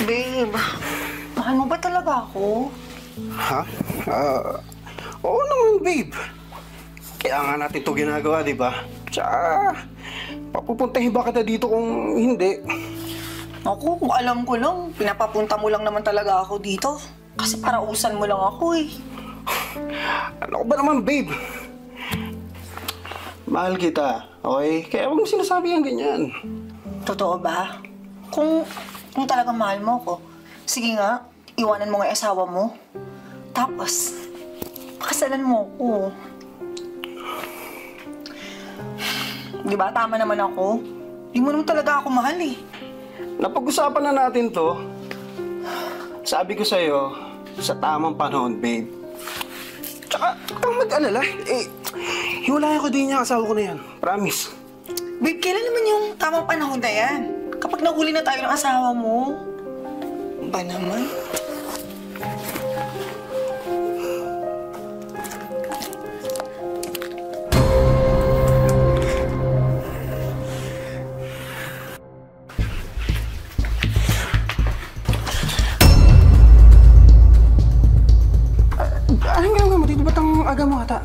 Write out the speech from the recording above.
Babe, mahal mo ba talaga ako? Ha? Oo naman, babe. Kaya nga natin ito ginagawa, di ba? Tsaka, papupuntahin ba kita dito kung hindi? Ako, kung alam ko lang, pinapapunta mo lang naman talaga ako dito. Kasi parausan mo lang ako eh. Ano ko ba naman, babe? Mahal kita, okay? Kaya huwag mo sinasabi ang ganyan. Totoo ba? Kung talagang mahal mo ako, sige nga, iwanan mo nga yung asawa mo. Tapos, pakasalan mo ako. Di ba, tama naman ako? Di mo naman talaga ako mahal eh. Napag-usapan na natin to. Sabi ko sa'yo, sa tamang panahon, babe. Tsaka, huwag kang mag-alala. Hiwalayan ko din niya, asawa ko na yan. Promise. Babe, kailan naman yung tamang panahon na yan? Kapag nahuli na tayo ng asawa mo? Ba naman? Anong ginagawa mo dito? Ba't ang aga mo ata?